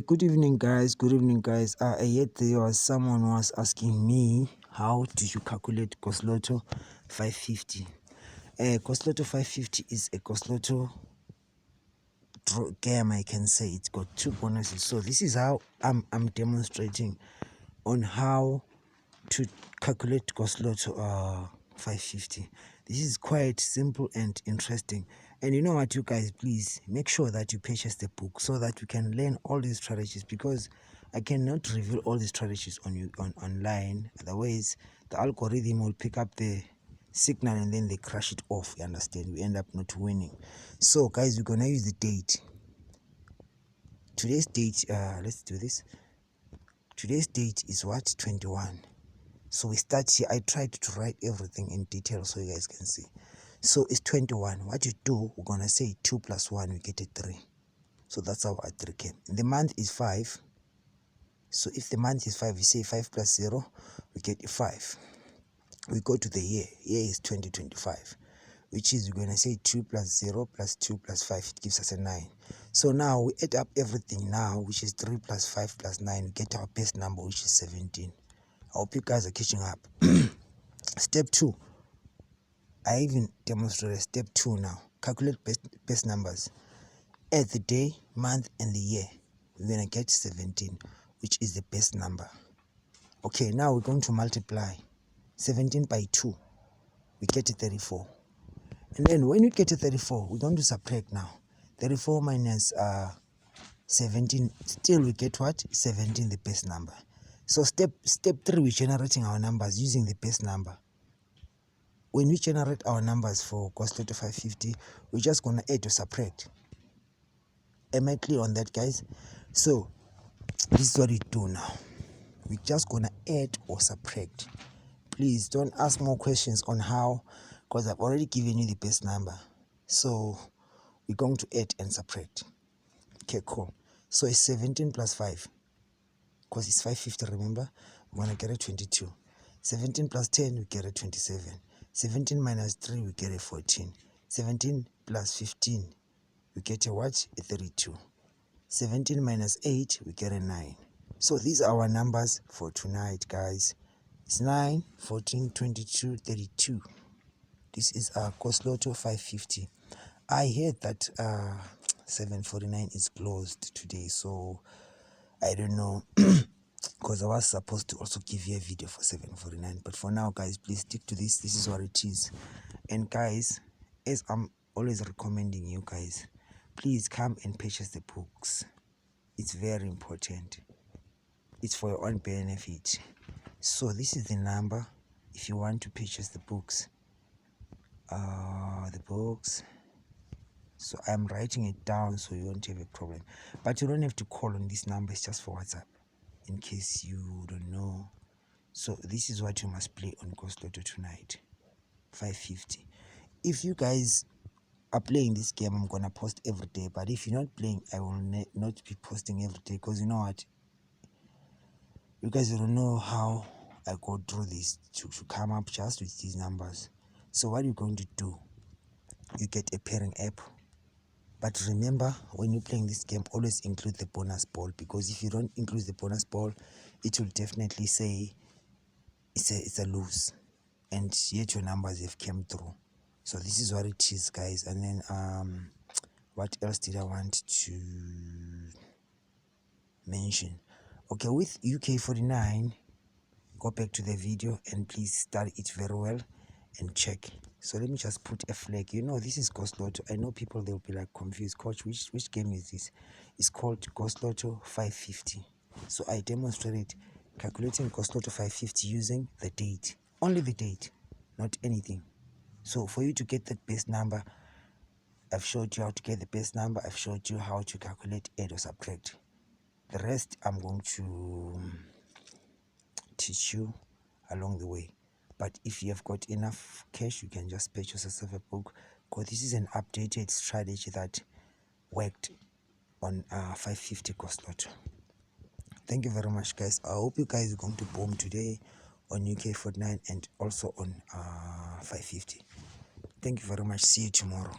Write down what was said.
Good evening, guys. Good evening, guys. Yet there was someone who was asking me how do you calculate Coslotto 550. Coslotto 550 is a Coslotto draw game. I can say it's got two bonuses. So this is how I'm demonstrating on how to calculate Coslotto 550. This is quite simple and interesting. And you know what, you guys, please make sure that you purchase the book so that you can learn all these strategies, because I cannot reveal all these strategies online. Otherwise the algorithm will pick up the signal and then they crash it off. You understand? We end up not winning. So guys, we're gonna use the date. Today's date, let's do this. Today's date is what? 21. So we start here. I tried to write everything in detail so you guys can see. So it's 21. What you do, we're gonna say 2 plus 1, we get a 3. So that's how our 3 came. The month is 5. So if the month is 5, we say 5 plus 0, we get a 5. We go to the year. Year is 2025, which is, we're gonna say 2 plus 0 plus 2 plus 5, it gives us a 9. So now we add up everything now, which is 3 plus 5 plus 9, we get our best number, which is 17. I hope you guys are catching up. Step 2. I even demonstrated step 2 now. Calculate best numbers. Add the day, month, and the year. We're going to get 17, which is the best number. Okay, now we're going to multiply 17 by 2. We get 34. And then when we get 34, we're going to subtract now. 34 minus 17, still we get what? 17, the best number. So step 3, we're generating our numbers using the best number. When we generate our numbers for Coslotto 550, we're just going to add or subtract. Am I clear on that, guys? So this is what we do now. We're just going to add or subtract. Please don't ask more questions on how, because I've already given you the best number. So we're going to add and subtract. Okay, cool. So it's 17 plus 5, because it's 550, remember? We're going to get a 22. 17 plus 10, we get a 27. 17 minus 3, we get a 14. 17 plus 15, we get a what? A 32. 17 minus 8, we get a 9. So these are our numbers for tonight, guys. It's 9, 14, 22, 32. This is our Coslotto 550. I heard that 749 is closed today, so I don't know. Because I was supposed to also give you a video for 749, but for now, guys, please stick to this. This is what it is. And guys, as I'm always recommending you guys, please come and purchase the books. It's very important. It's for your own benefit. So this is the number if you want to purchase the books. So I'm writing it down so you won't have a problem, but you don't have to call on this number. It's just for WhatsApp, in case you don't know. So this is what you must play on Coslotto tonight, 550. If you guys are playing this game, I'm gonna post every day, but if you're not playing, I will not be posting every day, because you know what, you guys don't know how I go through this to come up just with these numbers. So what you're going to do, you get a pairing app. But remember, when you're playing this game, always include the bonus ball, because if you don't include the bonus ball, it will definitely say it's a lose, and yet your numbers have come through. So this is what it is, guys. And then what else did I want to mention? Okay, with UK49, go back to the video and please study it very well and check. So let me just put a flag. You know, this is Coslotto. I know people, they'll be like confused. Coach, which game is this? It's called Coslotto 550. So I demonstrated calculating Coslotto 550 using the date. Only the date, not anything. So for you to get that best number, I've showed you how to get the best number. I've showed you how to calculate, add or subtract. The rest I'm going to teach you along the way. But if you have got enough cash, you can just purchase yourself a book, because this is an updated strategy that worked on 550 Coslotto. Thank you very much, guys. I hope you guys are going to boom today on UK49 and also on 550. Thank you very much. See you tomorrow.